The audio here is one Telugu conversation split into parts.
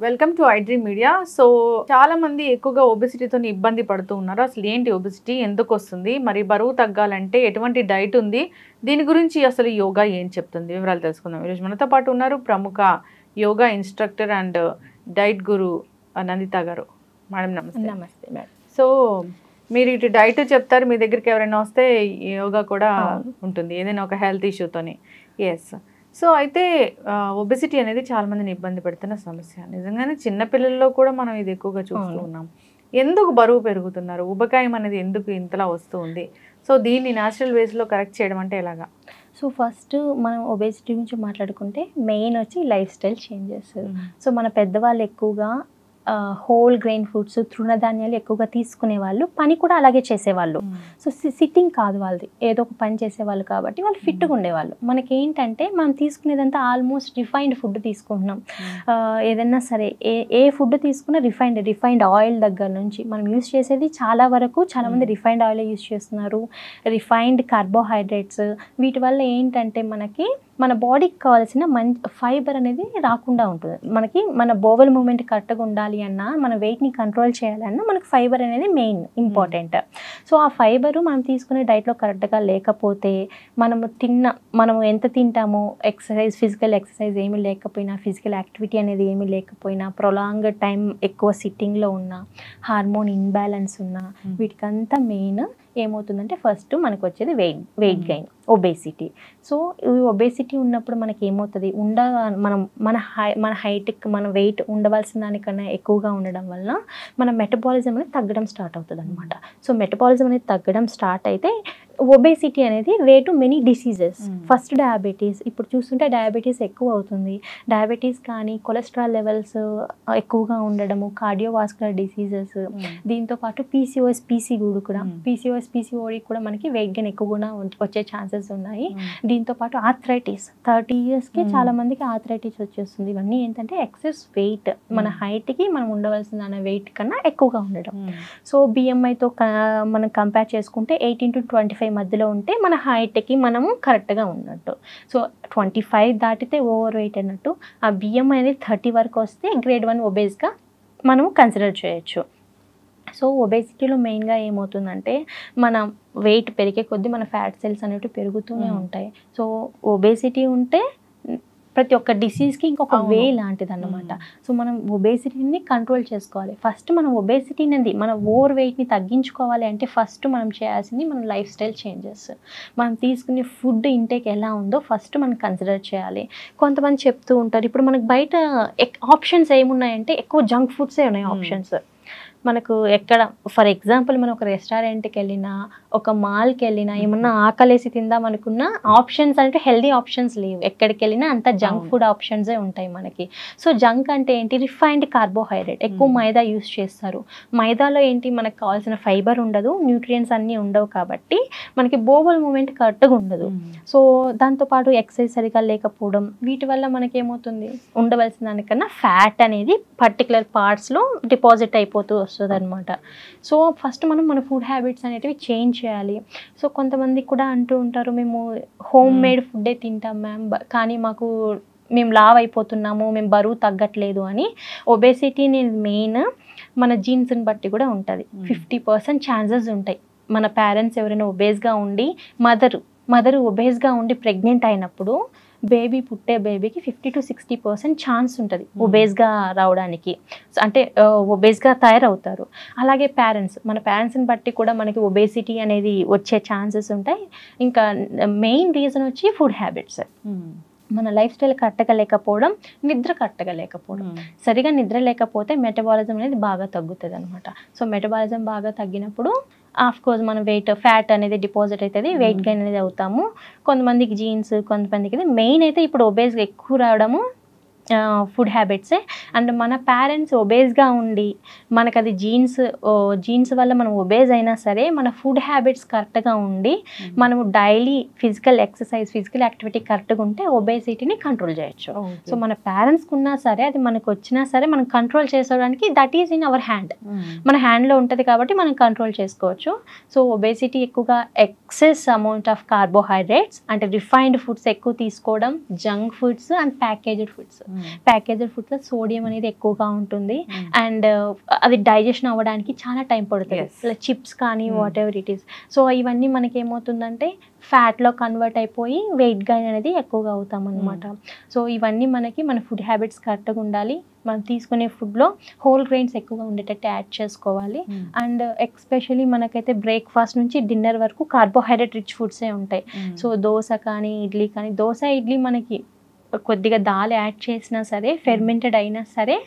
Welcome to iDream media. So చాలా మంది ఎక్కువగా ఒబెసిటీతో ఇబ్బంది పడుతూ ఉన్నారు. అసలు ఏంటి ఒబెసిటీ, ఎందుకు వస్తుంది, మరి బరువు తగ్గాలంటే ఎటువంటి డైట్ ఉంది, దీని గురించి అసలు యోగా ఏం చెప్తుంది, వివరాలు తెలుసుకుందాం. ఈరోజు మనతో పాటు ఉన్నారు ప్రముఖ యోగా ఇన్స్ట్రక్టర్ అండ్ డైట్ గురు నందిత గారు. మేడం నమస్తే. నమస్తే మేడం. సో మీరు ఇటు డైట్ చెప్తారు, మీ దగ్గరికి ఎవరైనా వస్తే యోగా కూడా ఉంటుంది, ఏదైనా ఒక హెల్త్ ఇష్యూతోని. ఎస్. సో అయితే ఒబెసిటీ అనేది చాలా మందిని ఇబ్బంది పెడుతున్న సమస్య. నిజంగానే చిన్నపిల్లల్లో కూడా మనం ఇది ఎక్కువగా చూస్తూ ఉన్నాం. ఎందుకు బరువు పెరుగుతున్నారు, ఉబకాయం అనేది ఎందుకు ఇంతలా వస్తూ ఉంది? సో దీన్ని న్యాచురల్ వేస్లో కరెక్ట్ చేయడం అంటే ఎలాగా? సో ఫస్ట్ మనం ఒబేసిటీ గురించి మాట్లాడుకుంటే మెయిన్ వచ్చి లైఫ్ స్టైల్ చేంజెస్. సో మన పెద్దవాళ్ళు ఎక్కువగా హోల్ గ్రెయిన్ ఫుడ్స్, తృణధాన్యాలు ఎక్కువగా తీసుకునే వాళ్ళు, పని కూడా అలాగే చేసేవాళ్ళు. సో సిట్టింగ్ కాదు వాళ్ళది, ఏదో ఒక పని చేసేవాళ్ళు కాబట్టి వాళ్ళు ఫిట్గా ఉండేవాళ్ళు. మనకేంటంటే మనం తీసుకునేదంతా ఆల్మోస్ట్ రిఫైన్డ్ ఫుడ్ తీసుకుంటున్నాం. ఏదైనా సరే ఏ ఫుడ్ తీసుకున్నా రిఫైన్డ్ ఆయిల్ దగ్గర నుంచి మనం యూస్ చేసేది చాలా వరకు చాలామంది రిఫైన్డ్ ఆయిల్ యూస్ చేస్తున్నారు, రిఫైన్డ్ కార్బోహైడ్రేట్స్. వీటి వల్ల ఏంటంటే మనకి మన బాడీకి కావాల్సిన మంచి ఫైబర్ అనేది రాకుండా ఉంటుంది. మనకి మన బోవెల్ మూమెంట్ కరెక్ట్గా ఉండాలి అన్నా, మన వెయిట్ని కంట్రోల్ చేయాలన్నా మనకు ఫైబర్ అనేది మెయిన్ ఇంపార్టెంట్. సో ఆ ఫైబరు మనం తీసుకునే డైట్లో కరెక్ట్గా లేకపోతే, మనం ఎంత తింటామో, ఫిజికల్ ఎక్సర్సైజ్ ఏమీ లేకపోయినా, ఫిజికల్ యాక్టివిటీ అనేది ఏమీ లేకపోయినా, ప్రొలాంగ్ టైం ఎక్కువ సిట్టింగ్లో ఉన్న, హార్మోన్ ఇన్బ్యాలెన్స్ ఉన్న, వీటికంతా మెయిన్ ఏమవుతుందంటే ఫస్ట్ మనకు వచ్చేది వెయిట్ గెయిన్, ఒబేసిటీ. సో ఈ ఒబేసిటీ ఉన్నప్పుడు మనకి ఏమవుతుంది, మన హైట్కి మన వెయిట్ ఉండవలసిన దానికన్నా ఎక్కువగా ఉండడం వల్ల మన మెటబాలిజం అనేది తగ్గడం స్టార్ట్ అవుతుంది అనమాట. సో మెటబాలిజం అనేది తగ్గడం స్టార్ట్ అయితే ఒబేసిటీ అనేది way to many diseases. First diabetes, ఇప్పుడు చూస్తుంటే డయాబెటీస్ ఎక్కువ అవుతుంది. డయాబెటీస్ కానీ, కొలెస్ట్రాల్ లెవెల్స్ ఎక్కువగా ఉండడము, కార్డియోవాస్కులర్ డిసీజెస్, దీంతోపాటు పీసీఓడి కూడా మనకి వెయిట్ గెయిన్ ఎక్కువగా వచ్చే ఛాన్సెస్ ఉన్నాయి. దీంతోపాటు ఆర్థరైటిస్, 30 yearsకి చాలా మందికి ఆర్థరైటిస్ వచ్చేస్తుంది. ఇవన్నీ ఏంటంటే ఎక్సెస్ వెయిట్, మన హైట్కి మనం ఉండవలసిన వెయిట్ కన్నా ఎక్కువగా ఉండడం. సో బిఎంఐతో మనం కంపేర్ చేసుకుంటే 18 to 25 మధ్యలో ఉంటే మన హైట్కి మనము కరెక్ట్గా ఉన్నట్టు. సో 25 దాటితే ఓవర్ వెయిట్ అన్నట్టు. ఆ బిఎంఐ అనేది 30 వరకు వస్తే గ్రేడ్ 1 ఒబేస్గా మనము కన్సిడర్ చేయొచ్చు. సో ఒబేసిటీలో మెయిన్గా ఏమవుతుందంటే మన వెయిట్ పెరిగే కొద్దీ మన ఫ్యాట్ సెల్స్ అనేవి పెరుగుతూనే ఉంటాయి. సో ఒబేసిటీ ఉంటే ప్రతి ఒక్క డిసీజ్కి ఇంకొక వే లాంటిది అన్నమాట. సో మనం ఒబేసిటీని కంట్రోల్ చేసుకోవాలి. ఫస్ట్ మనం ఒబేసిటీ అనేది, మన ఓవర్ వెయిట్ని తగ్గించుకోవాలి అంటే ఫస్ట్ మనం చేయాల్సింది మన లైఫ్ స్టైల్ చేంజెస్. మనం తీసుకునే ఫుడ్ ఇంటేక్ ఎలా ఉందో ఫస్ట్ మనం కన్సిడర్ చేయాలి. కొంతమంది చెప్తూ ఉంటారు, ఇప్పుడు మనకు బయట ఆప్షన్స్ ఏమున్నాయంటే ఎక్కువ జంక్ ఫుడ్సే ఉన్నాయి ఆప్షన్స్. మనకు ఎక్కడ ఫర్ ఎగ్జాంపుల్ మనం ఒక రెస్టారెంట్కి వెళ్ళినా, ఒక మాల్కి వెళ్ళినా, ఏమన్నా ఆకలేసి తిందాం అనుకున్నా ఆప్షన్స్ అంటే హెల్దీ ఆప్షన్స్ లేవు. ఎక్కడికి వెళ్ళినా అంతా జంక్ ఫుడ్ ఆప్షన్సే ఉంటాయి మనకి. సో జంక్ అంటే ఏంటి, రిఫైన్డ్ కార్బోహైడ్రేట్, ఎక్కువ మైదా యూస్ చేస్తారు. మైదాలో ఏంటి, మనకు కావాల్సిన ఫైబర్ ఉండదు, న్యూట్రియంట్స్ అన్నీ ఉండవు, కాబట్టి మనకి బోవల్ మూమెంట్ కరెక్ట్గా ఉండదు. సో దాంతోపాటు ఎక్సర్సైజ్ సరిగా లేకపోవడం, వీటి వల్ల మనకేమవుతుంది, ఉండవలసిన దానికన్నా ఫ్యాట్ అనేది పర్టికులర్ పార్ట్స్లో డిపాజిట్ అయిపోతూ వస్తుంది అనమాట. సో ఫస్ట్ మనం మన ఫుడ్ హ్యాబిట్స్ అనేటివి చేంజ్ చేయాలి. సో కొంతమంది కూడా అంటూ ఉంటారు, మేము హోమ్ మేడ్ ఫుడ్డే తింటాం మ్యామ్, కానీ మేము లావ్ అయిపోతున్నాము, మేము బరువు తగ్గట్లేదు అని. ఒబేసిటీ మెయిన్ మన జీన్స్ని బట్టి కూడా ఉంటుంది. 50% ఛాన్సెస్ ఉంటాయి. మన పేరెంట్స్ ఎవరైనా ఒబేస్గా ఉండి, మదరు ఒబేస్గా ఉండి ప్రెగ్నెంట్ అయినప్పుడు పుట్టే బేబీకి 50 to 60% ఛాన్స్ ఉంటుంది ఒబేస్గా రావడానికి, అంటే ఒబేస్గా తయారవుతారు. అలాగే మన పేరెంట్స్ని బట్టి కూడా మనకి ఒబేసిటీ అనేది వచ్చే ఛాన్సెస్ ఉంటాయి. ఇంకా మెయిన్ రీజన్ వచ్చి ఫుడ్ హ్యాబిట్స్. మన లైఫ్ స్టైల్ కరెక్ట్గా లేకపోవడం, నిద్ర కరెక్ట్గా లేకపోవడం. సరిగా నిద్ర లేకపోతే మెటబాలిజం అనేది బాగా తగ్గుతుంది అనమాట. సో మెటబాలిజం బాగా తగ్గినప్పుడు ఆఫ్కోర్స్ మన ఫ్యాట్ అనేది డిపాజిట్ అవుతుంది, వెయిట్ గెయిన్ అనేది అవుతాము. కొంతమందికి జీన్స్, కొంతమందికి మెయిన్ అయితే ఇప్పుడు ఒబేస్గా ఎక్కువ రావడము ఫుడ్ హ్యాబిట్సే. అండ్ మన పేరెంట్స్ ఒబేస్గా ఉండి మనకు అది జీన్స్ వల్ల మనం ఒబేస్ అయినా సరే మన ఫుడ్ హ్యాబిట్స్ కరెక్ట్గా ఉండి మనము డైలీ ఫిజికల్ యాక్టివిటీ కరెక్ట్గా ఉంటే ఒబేసిటీని కంట్రోల్ చేయొచ్చు. సో మన పేరెంట్స్కి ఉన్నా సరే, అది మనకు వచ్చినా సరే, మనం కంట్రోల్ చేసుకోవడానికి that is in our hand, మన హ్యాండ్లో ఉంటుంది కాబట్టి మనం కంట్రోల్ చేసుకోవచ్చు. సో ఒబేసిటీ ఎక్కువగా ఎక్సెస్ అమౌంట్ ఆఫ్ కార్బోహైడ్రేట్స్ అంటే రిఫైన్డ్ ఫుడ్స్ ఎక్కువ తీసుకోవడం, junk foods and packaged foods, packaged ఫుడ్స్లో సోడియం అనేది ఎక్కువగా ఉంటుంది అండ్ అది డైజెషన్ అవ్వడానికి చాలా టైం పడుతుంది. చిప్స్ కానీ what ever it is. So ఇవన్నీ మనకి ఏమవుతుందంటే ఫ్యాట్లో కన్వర్ట్ అయిపోయి వెయిట్ గెయిన్ అనేది ఎక్కువగా అవుతాం అనమాట. సో ఇవన్నీ మనకి మన ఫుడ్ హ్యాబిట్స్ కరెక్ట్గా ఉండాలి. మనం తీసుకునే ఫుడ్లో హోల్ గ్రెయిన్స్ ఎక్కువగా ఉండేటట్టు యాడ్ చేసుకోవాలి. అండ్ ఎస్పెషలీ మనకైతే బ్రేక్ఫాస్ట్ నుంచి డిన్నర్ వరకు కార్బోహైడ్రేట్ రిచ్ ఫుడ్సే ఉంటాయి. సో దోశ కానీ ఇడ్లీ కానీ, దోశ ఇడ్లీ మనకి కొద్దిగా దాల్ యాడ్ చేసినా సరే, ఫెర్మెంటెడ్ అయినా సరే,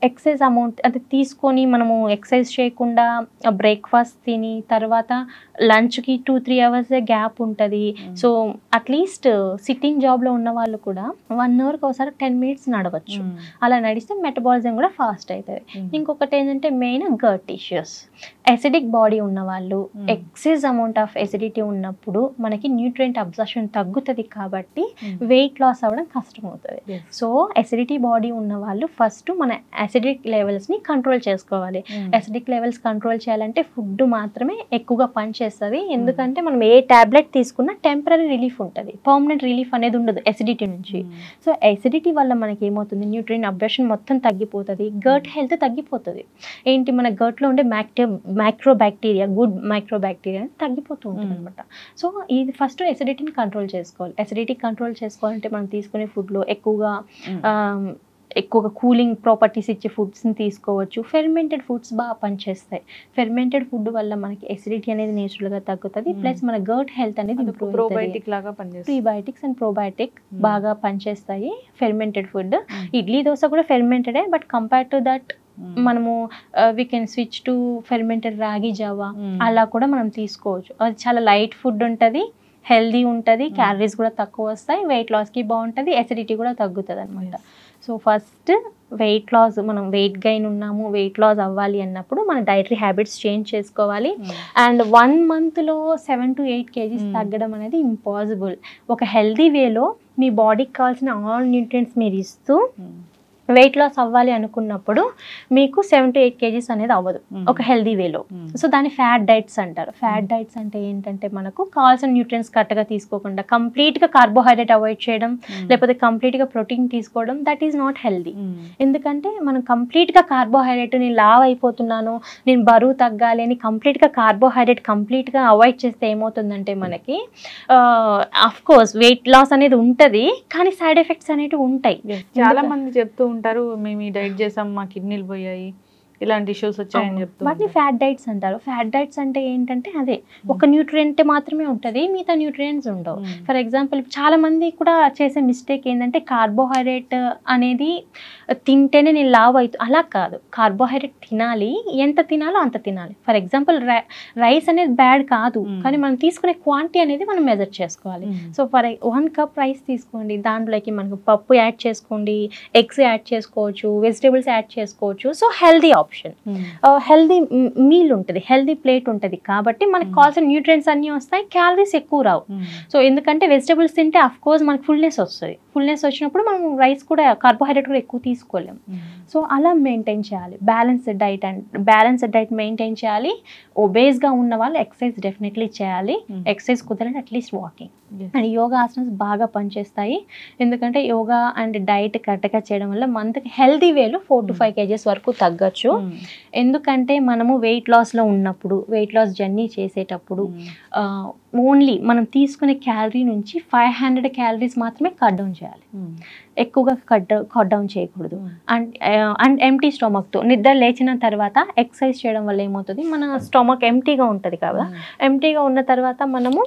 ఎక్సైజ్ అమౌంట్ అంటే తీసుకొని మనము ఎక్సైజ్ చేయకుండా బ్రేక్ఫాస్ట్ తిని తర్వాత లంచ్కి 2-3 hours గ్యాప్ ఉంటుంది. సో అట్లీస్ట్ సిట్టింగ్ జాబ్లో ఉన్న వాళ్ళు కూడా 1 hourకి ఒకసారి 10 minutes నడవచ్చు. అలా నడిస్తే మెటబాలిజం కూడా ఫాస్ట్ అవుతుంది. ఇంకొకటి ఏంటంటే main gut issues, acidic body ఉన్న వాళ్ళు, ఎక్సైజ్ అమౌంట్ ఆఫ్ ఎసిడిటీ ఉన్నప్పుడు మనకి న్యూట్రియంట్ అబ్జర్ప్షన్ తగ్గుతుంది కాబట్టి వెయిట్ లాస్ అవ్వడం కష్టం అవుతుంది. సో ఎసిడిటీ బాడీ ఉన్న వాళ్ళు ఫస్ట్ మన అసిడిక్ లెవెల్స్ని కంట్రోల్ చేసుకోవాలి. అసిడిక్ లెవెల్స్ కంట్రోల్ చేయాలంటే ఫుడ్ మాత్రమే ఎక్కువగా పనిచేస్తుంది. ఎందుకంటే మనం ఏ టాబ్లెట్ తీసుకున్నా టెంపరీ రిలీఫ్ ఉంటుంది, పర్మనెంట్ రిలీఫ్ అనేది ఉండదు ఎసిడిటీ నుంచి. సో ఎసిడిటీ వల్ల మనకి ఏమవుతుంది, న్యూట్రియం అబ్జర్ప్షన్ మొత్తం తగ్గిపోతుంది, గట్ హెల్త్ తగ్గిపోతుంది. ఏంటి మన గట్లో ఉండే మైక్రోబ్యాక్టీరియా, గుడ్ మైక్రోబ్యాక్టీరియా తగ్గిపోతూ ఉంటుంది అనమాట. సో ఇది ఫస్ట్ ఎసిడిటీని కంట్రోల్ చేసుకోవాలి. ఎసిడిటీ కంట్రోల్ చేసుకోవాలంటే మనం తీసుకునే ఫుడ్లో ఎక్కువగా కూలింగ్ ప్రాపర్టీస్ ఇచ్చే ఫుడ్స్ని తీసుకోవచ్చు. ఫెర్మెంటెడ్ ఫుడ్స్ బాగా పనిచేస్తాయి. ఫెర్మెంటెడ్ ఫుడ్ వల్ల మనకి ఎసిడిటీ అనేది నేచురల్గా తగ్గుతుంది. ప్లస్ మన గట్ హెల్త్ అనేది ఇంప్రూవ్ అవుతుంది. ప్రీబయోటిక్స్ అండ్ ప్రోబయోటిక్ బాగా పనిచేస్తాయి ఫెర్మెంటెడ్ ఫుడ్. ఇడ్లీ దోశ కూడా ఫెర్మెంటెడే, బట్ కంపేర్ టు దట్ మనము we can switch to fermented రాగి జావా, అలా కూడా మనం తీసుకోవచ్చు. అది చాలా లైట్ ఫుడ్ ఉంటుంది, హెల్దీ ఉంటుంది, క్యాలరీస్ కూడా తక్కువ వస్తాయి, వెయిట్ లాస్కి బాగుంటుంది, ఎసిడిటీ కూడా తగ్గుతుంది అనమాట. సో ఫస్ట్ వెయిట్ లాస్, మనం వెయిట్ గెయిన్ ఉన్నాము, వెయిట్ లాస్ అవ్వాలి అన్నప్పుడు మన డైటరీ హ్యాబిట్స్ చేంజ్ చేసుకోవాలి. అండ్ 1 monthలో 7 to 8 kgs తగ్గడం అనేది ఇంపాసిబుల్. ఒక హెల్దీ వేలో మీ బాడీకి కావాల్సిన ఆల్ న్యూట్రియంట్స్ మీరు ఇస్తూ వెయిట్ లాస్ అవ్వాలి అనుకున్నప్పుడు మీకు 7 to 8 kgs అనేది అవ్వదు ఒక హెల్దీ వేలో. సో దాన్ని ఫ్యాట్ డైట్స్ అంటారు. ఫ్యాట్ డైట్స్ అంటే ఏంటంటే మనకు కావాల్సిన న్యూట్రియంట్స్ కరెక్ట్గా తీసుకోకుండా కంప్లీట్గా కార్బోహైడ్రేట్ అవాయిడ్ చేయడం, లేకపోతే కంప్లీట్గా ప్రోటీన్ తీసుకోవడం, దట్ ఈస్ నాట్ హెల్దీ. ఎందుకంటే మనం కంప్లీట్గా కార్బోహైడ్రేట్, నేను లావ్ అయిపోతున్నాను, నేను బరువు తగ్గాలి అని కంప్లీట్గా కార్బోహైడ్రేట్ కంప్లీట్గా అవాయిడ్ చేస్తే ఏమవుతుందంటే మనకి ఆఫ్ కోర్స్ వెయిట్ లాస్ అనేది ఉంటుంది, కానీ సైడ్ ఎఫెక్ట్స్ అనేవి ఉంటాయి. చాలా మంది చెప్తూ ఉంటారు, మేము ఈ డైట్ చేసాం మా కిడ్నీలు పోయాయి, ఇలాంటి ఇష్యూస్ వచ్చాయని చెప్తారు. వాటిని ఫ్యాట్ డైట్స్ అంటారు. ఫ్యాట్ డైట్స్ అంటే ఏంటంటే అదే ఒక న్యూట్రియంట్ మాత్రమే ఉంటుంది, మిగతా న్యూట్రియంట్స్ ఉండవు. ఫర్ ఎగ్జాంపుల్ చాలా మంది కూడా చేసే మిస్టేక్ ఏంటంటే కార్బోహైడ్రేట్ అనేది తింటేనే నేను లావ్ అవుతుంది, అలా కాదు. కార్బోహైడ్రేట్ తినాలి, ఎంత తినాలో అంత తినాలి. ఫర్ ఎగ్జాంపుల్ రైస్ అనేది బ్యాడ్ కాదు, కానీ మనం తీసుకునే క్వాంటిటీ అనేది మనం మెజర్ చేసుకోవాలి. సో ఫర్ 1 cup రైస్ తీసుకోండి, దాంట్లోకి మనకు పప్పు యాడ్ చేసుకోండి, ఎగ్స్ యాడ్ చేసుకోవచ్చు, వెజిటేబుల్స్ యాడ్ చేసుకోవచ్చు. So healthy option, healthy meal ఉంటుంది, హెల్దీ ప్లేట్ ఉంటుంది. కాబట్టి మనకు కావాల్సిన న్యూట్రియంట్స్ అన్నీ వస్తాయి, క్యాలరీస్ ఎక్కువ రావు. సో ఎందుకంటే వెజిటేబుల్స్ తింటే అఫ్ కోర్స్ మనకు ఫుల్నెస్ వస్తుంది. ఫుల్నెస్ వచ్చినప్పుడు మనం రైస్ కూడా, కార్బోహైడ్రేట్ కూడా ఎక్కువ తీసుకోలేము. సో అలా మెయింటైన్ చేయాలి. బ్యాలెన్స్డ్ డైట్ మెయింటైన్ చేయాలి. ఒబేస్గా ఉన్న వాళ్ళు ఎక్సర్సైజ్ డెఫినెట్లీ చేయాలి. ఎక్సర్సైజ్ కుదరని at least walking and yoga asanas బాగా పనిచేస్తాయి. ఎందుకంటే యోగా అండ్ డైట్ కరెక్ట్గా చేయడం వల్ల మనకి హెల్దీ వేలో 4 to 5 kgs వరకు తగ్గచ్చు. ఎందుకంటే మనము వెయిట్ లాస్లో ఉన్నప్పుడు, వెయిట్ లాస్ జర్నీ చేసేటప్పుడు ఓన్లీ మనం తీసుకునే క్యాలరీ నుంచి 500 calories మాత్రమే కట్ డౌన్ చేయాలి. ఎక్కువగా కట్ డౌన్ చేయకూడదు. అండ్ ఎంటీ స్టొమక్తో నిద్ర లేచిన తర్వాత ఎక్సర్సైజ్ చేయడం వల్ల ఏమవుతుంది, మన స్టొమక్ ఎంటీగా ఉంటుంది కదా, ఎంటీగా ఉన్న తర్వాత మనము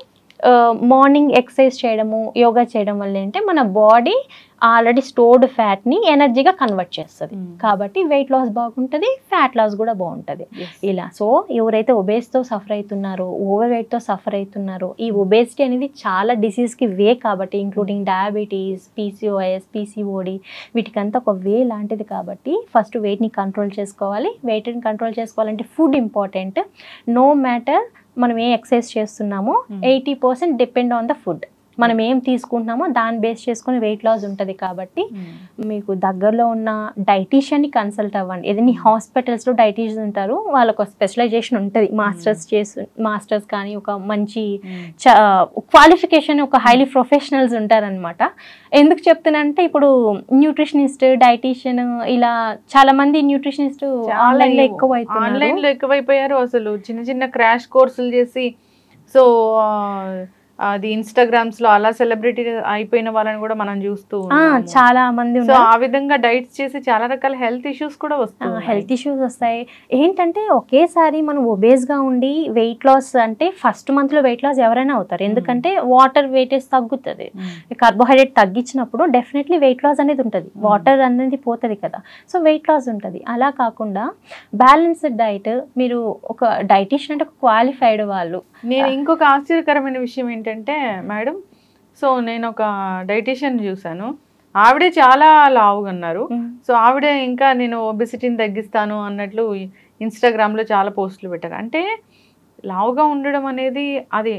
మార్నింగ్ ఎక్సర్సైజ్ చేయడము, యోగా చేయడం వల్ల ఏంటంటే మన బాడీ ఆల్రెడీ స్టోర్డ్ ఫ్యాట్ని ఎనర్జీగా కన్వర్ట్ చేస్తుంది. కాబట్టి వెయిట్ లాస్ బాగుంటుంది, ఫ్యాట్ లాస్ కూడా బాగుంటుంది. ఇలా సో ఎవరైతే ఒబేస్తో సఫర్ అవుతున్నారో, ఓవర్ వెయిట్తో సఫర్ అవుతున్నారో, ఈ ఒబేసిటీ అనేది చాలా డిసీజ్కి వే కాబట్టి, ఇంక్లూడింగ్ డయాబెటీస్, PCOS, PCOD, వీటికంతా ఒక వే లాంటిది. కాబట్టి ఫస్ట్ వెయిట్ని కంట్రోల్ చేసుకోవాలి. వెయిట్ని కంట్రోల్ చేసుకోవాలంటే ఫుడ్ ఇంపార్టెంట్. నో మ్యాటర్ మనం ఏ ఎక్సర్సైజ్ చేస్తున్నామో 80% డిపెండ్ ఆన్ ద ఫుడ్. మనం ఏం తీసుకుంటున్నామో దాన్ని బేస్ చేసుకుని వెయిట్ లాస్ ఉంటుంది. కాబట్టి మీకు దగ్గరలో ఉన్న డైటీషియన్ని కన్సల్ట్ అవ్వండి. ఏదైనా హాస్పిటల్స్లో డైటీషియన్స్ ఉంటారు, వాళ్ళకు స్పెషలైజేషన్ ఉంటుంది. మాస్టర్స్ కానీ ఒక మంచి క్వాలిఫికేషన్, ఒక హైలీ ప్రొఫెషనల్స్ ఉంటారనమాట. ఎందుకు చెప్తున్నానంటే ఇప్పుడు న్యూట్రిషనిస్ట్, డైటీషియన్ ఇలా చాలా మంది న్యూట్రిషనిస్ట్ ఆన్లైన్లో ఎక్కువైపోయారు. అసలు చిన్న చిన్న క్రాష్ కోర్సులు చేసి సో అది ఇన్స్టాగ్రామ్స్ లో అలా సెలబ్రిటీ అయిపోయిన వాళ్ళని కూడా మనం చూస్తూ చాలా మంది. సో ఆ విధంగా డైట్స్ చేసి చాలా రకాల హెల్త్ ఇష్యూస్ కూడా వస్తాయి. హెల్త్ ఇష్యూస్ వస్తాయి. ఏంటంటే ఒకేసారి మనం ఒబేస్ గా ఉండి వెయిట్ లాస్ అంటే ఫస్ట్ మంత్ లో వెయిట్ లాస్ ఎవరైనా అవుతారు. ఎందుకంటే వాటర్ వెయిటేజ్ తగ్గుతుంది. కార్బోహైడ్రేట్ తగ్గించినప్పుడు డెఫినెట్లీ వెయిట్ లాస్ అనేది ఉంటుంది. వాటర్ అనేది పోతుంది కదా, సో వెయిట్ లాస్ ఉంటుంది. అలా కాకుండా బ్యాలెన్స్డ్ డైట్, మీరు ఒక డైటీషియన్ అంటే ఒక క్వాలిఫైడ్ వాళ్ళు. నేను ఇంకొక ఆశ్చర్యకరమైన విషయం ఏంటంటే మేడం, సో నేను ఒక డైటీషియన్ చూసాను, ఆవిడే చాలా లావుగా ఉన్నారు. సో ఆవిడే ఇంకా నేను ఒబెసిటీని తగ్గిస్తాను అన్నట్లు ఇన్స్టాగ్రామ్లో చాలా పోస్టులు పెట్టారు. అంటే లావుగా ఉండడం అనేది అది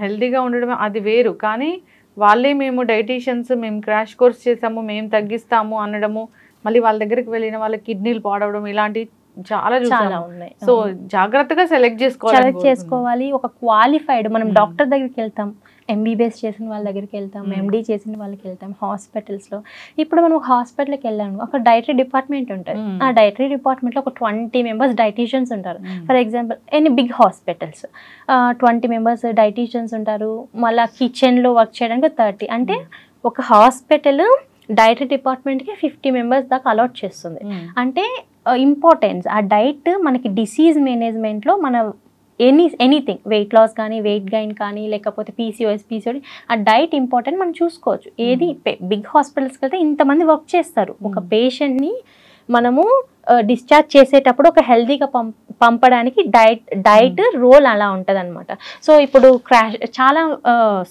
హెల్తీగా ఉండడం అది వేరు, కానీ వాళ్ళే మేము డైటీషియన్స్, మేము క్రాష్ కోర్స్ చేసాము, మేము తగ్గిస్తాము అనడము, మళ్ళీ వాళ్ళ దగ్గరికి వెళ్ళిన వాళ్ళ కిడ్నీలు పాడవడం ఇలాంటివి చాలా ఉన్నాయి. సో జాగ్రత్తగా సెలెక్ట్ చేసుకోవాలి. ఒక క్వాలిఫైడ్, మనం డాక్టర్ దగ్గరికి వెళ్తాం, ఎంబీబీఎస్ చేసిన వాళ్ళ దగ్గరికి వెళ్తాం, ఎండీ చేసిన వాళ్ళకి వెళ్తాం, హాస్పిటల్స్లో. ఇప్పుడు మనం ఒక హాస్పిటల్కి వెళ్ళాము, ఒక డైటరీ డిపార్ట్మెంట్ ఉంటుంది. ఆ డైటరీ డిపార్ట్మెంట్లో ఒక 20 మెంబర్స్ డైటీషియన్స్ ఉంటారు. For example any big hospitals 20 members dietitians ఉంటారు. మళ్ళీ కిచెన్లో వర్క్ చేయడానికి 30. అంటే ఒక హాస్పిటల్ డైటరీ డిపార్ట్మెంట్కి 50 మెంబర్స్ దాకా అలాట్ చేస్తుంది. అంటే ఇంపార్టెన్స్ ఆ డైట్ మనకి డిసీజ్ మేనేజ్మెంట్లో మన ఎనీథింగ్, వెయిట్ లాస్ కానీ, వెయిట్ గెయిన్ కానీ, లేకపోతే పీసీఓడి, ఆ డైట్ ఇంపార్టెంట్ మనం చూసుకోవచ్చు. ఏది బిగ్ హాస్పిటల్స్కి వెళ్తే ఇంతమంది వర్క్ చేస్తారు. ఒక పేషెంట్ని మనము డిశ్చార్జ్ చేసేటప్పుడు ఒక హెల్దీగా పంపడానికి డైట్ రోల్ అలా ఉంటుంది అనమాట. సో ఇప్పుడు చాలా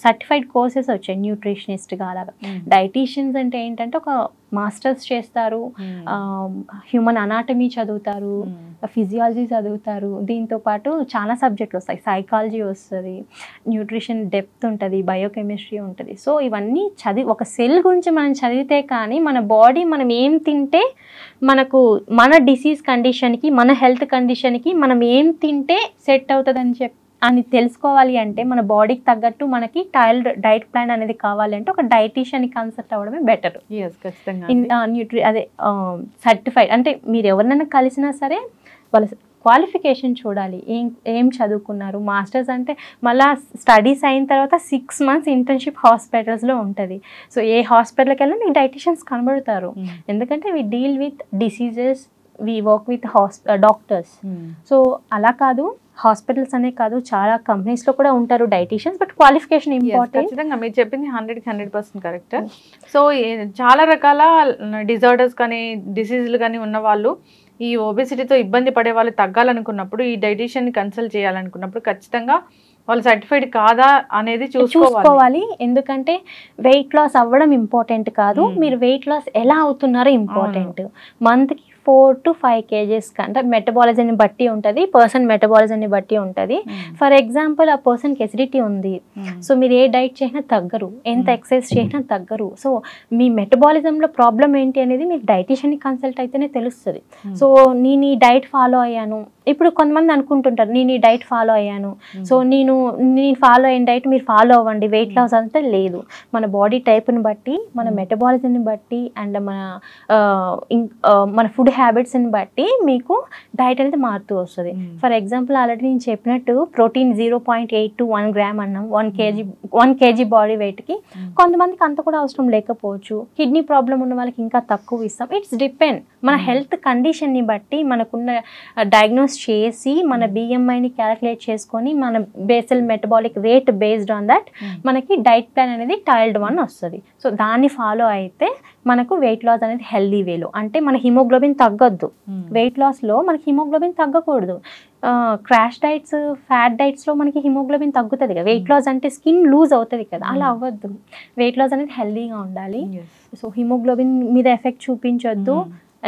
సర్టిఫైడ్ కోర్సెస్ వచ్చాయి న్యూట్రిషనిస్ట్గా. అలాగా డైటీషియన్స్ అంటే ఏంటంటే ఒక మాస్టర్స్ చేస్తారు, హ్యూమన్ అనాటమీ చదువుతారు, ఫిజియాలజీ చదువుతారు, దీంతో పాటు చాలా సబ్జెక్టులు వస్తాయి, సైకాలజీ వస్తుంది, న్యూట్రిషన్ డెప్త్ ఉంటుంది, బయోకెమిస్ట్రీ ఉంటుంది. సో ఇవన్నీ ఒక సెల్ గురించి మనం చదివితే కానీ మన బాడీ మనం ఏం తింటే మనకు మన డిసీజ్ కండిషన్కి, మన హెల్త్ కండిషన్కి మనం ఏం తింటే సెట్ అవుతుంది అని తెలుసుకోవాలి అంటే మన బాడీకి తగ్గట్టు మనకి డైట్ ప్లాన్ అనేది కావాలంటే ఒక డైటీషియన్ని కన్సల్ట్ అవ్వడమే బెటర్. అదే సర్టిఫైడ్ అంటే మీరు ఎవరినైనా కలిసినా సరే వాళ్ళ క్వాలిఫికేషన్ చూడాలి, ఏం చదువుకున్నారు. మాస్టర్స్ అంటే మళ్ళీ స్టడీస్ అయిన తర్వాత 6 months ఇంటర్న్షిప్ హాస్పిటల్స్లో ఉంటుంది. సో ఏ హాస్పిటల్కి వెళ్ళినా మీకు డైటీషియన్స్ కనబడతారు. ఎందుకంటే we deal with diseases, we work with doctors. So అలా కాదు, హాస్పిటల్స్ అనే కాదు, చాలా కంపెనీస్లో కూడా ఉంటారు డైటీషియన్స్, బట్ క్వాలిఫికేషన్ ఇంపార్టెంట్. ఖచ్చితంగా మీరు చెప్పింది 100% కరెక్ట్. సో చాలా రకాల డిజార్డర్స్ కానీ, డిసీజులు కానీ ఉన్న వాళ్ళు, ఈ ఒబెసిటీతో ఇబ్బంది పడే వాళ్ళు తగ్గాలనుకున్నప్పుడు, ఈ డైటీషియన్ని కన్సల్ట్ చేయాలనుకున్నప్పుడు ఖచ్చితంగా వాళ్ళు సర్టిఫైడ్ కాదా అనేది చూసుకోవాలి. ఎందుకంటే వెయిట్ లాస్ అవ్వడం ఇంపార్టెంట్ కాదు, మీరు వెయిట్ లాస్ ఎలా అవుతున్నారో ఇంపార్టెంట్. మంత్కి 4 to 5 kgs అంటే మెటబాలిజంని బట్టి ఉంటుంది, పర్సన్ మెటబాలిజంని బట్టి ఉంటుంది. ఫర్ ఎగ్జాంపుల్ ఆ పర్సన్కి ఎసిడిటీ ఉంది, సో మీరు ఏ డైట్ చేసినా తగ్గరు, ఎంత ఎక్సర్సైజ్ చేసినా తగ్గరు. సో మీ మెటబాలిజంలో ప్రాబ్లం ఏంటి అనేది మీరు డైటీషియన్ని కన్సల్ట్ అయితేనే తెలుస్తుంది. సో నేను ఈ డైట్ ఫాలో అయ్యాను, ఇప్పుడు కొంతమంది అనుకుంటుంటారు నేను ఈ డైట్ ఫాలో అయ్యాను, సో నేను ఫాలో అయిన డైట్ మీరు ఫాలో అవ్వండి, వెయిట్ లాస్ అంటే లేదు. మన బాడీ టైప్ని బట్టి, మన మెటబాలిజంని బట్టి, అండ్ మన ఫుడ్ హ్యాబిట్స్ని బట్టి మీకు డైట్ అనేది మారుతూ వస్తుంది. ఫర్ ఎగ్జాంపుల్ ఆల్రెడీ నేను చెప్పినట్టు ప్రోటీన్ 0.8 to 1 gram అన్నాం 1 kg బాడీ వెయిట్కి. కొంతమందికి అంత కూడా అవసరం లేకపోవచ్చు, కిడ్నీ ప్రాబ్లం ఉన్న వాళ్ళకి ఇంకా తక్కువ ఇస్తాం. ఇట్స్ డిపెండ్ మన హెల్త్ కండిషన్ని బట్టి, మనకున్న డయాగ్నోస్ చేసి మన బిఎంఐని క్యాలిక్యులేట్ చేసుకొని మన basal metabolic rate based on that మనకి డైట్ ప్లాన్ అనేది టైల్డ్ 1 వస్తుంది. సో దాన్ని ఫాలో అయితే మనకు వెయిట్ లాస్ అనేది హెల్దీ వేలో, అంటే మన హిమోగ్లోబిన్ తగ్గొద్దు. వెయిట్ లాస్లో మనకి హిమోగ్లోబిన్ తగ్గకూడదు. క్రాష్ డైట్స్, ఫ్యాట్ డైట్స్లో మనకి హిమోగ్లోబిన్ తగ్గుతుంది కదా. వెయిట్ లాస్ అంటే స్కిన్ లూజ్ అవుతుంది కదా, అలా అవ్వద్దు. వెయిట్ లాస్ అనేది హెల్దీగా ఉండాలి. సో హిమోగ్లోబిన్ మీద ఎఫెక్ట్ చూపించొద్దు,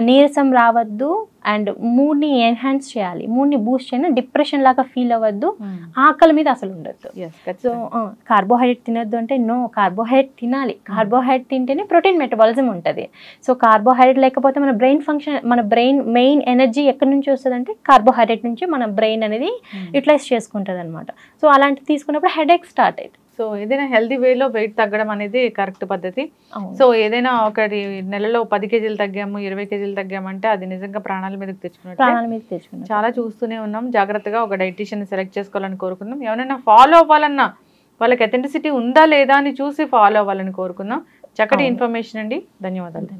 నీరసం రావద్దు, అండ్ మూడ్ని ఎన్హాన్స్ చేయాలి, మూడ్ని బూస్ట్ చేయను, డిప్రెషన్ లాగా ఫీల్ అవ్వద్దు, ఆకలి మీద అసలు ఉండద్దు. సో కార్బోహైడ్రేట్ తినొద్దు అంటే నో, కార్బోహైడ్రేట్ తినాలి. కార్బోహైడ్రేట్ తింటేనే ప్రోటీన్ మెటబాలిజం ఉంటుంది. సో కార్బోహైడ్రేట్ లేకపోతే మన బ్రెయిన్ ఫంక్షన్, మన బ్రెయిన్ మెయిన్ ఎనర్జీ ఎక్కడి నుంచి వస్తుంది అంటే కార్బోహైడ్రేట్ నుంచి మన బ్రెయిన్ అనేది యూటిలైజ్ చేసుకుంటుంది అనమాట. సో అలాంటివి తీసుకున్నప్పుడు హెడేక్ స్టార్ట్ అవుతుంది. సో ఏదైనా హెల్తీ వేలో వెయిట్ తగ్గడం అనేది కరెక్ట్ పద్ధతి. సో ఏదైనా ఒకటి నెలలో 10 కేజీలు తగ్గాము, 20 కేజీలు తగ్గామంటే అది నిజంగా ప్రాణాల మీదకి తెచ్చుకున్నాం. చాలా చూస్తూనే ఉన్నాం. జాగ్రత్తగా ఒక డైటీషియన్ సెలెక్ట్ చేసుకోవాలని కోరుకుందాం. ఎవరైనా ఫాలో అవ్వాలన్నా వాళ్ళకి అథెంటిసిటీ ఉందా లేదా అని చూసి ఫాలో అవ్వాలని కోరుకుందాం. చక్కటి ఇన్ఫర్మేషన్ అండి, ధన్యవాదాలు.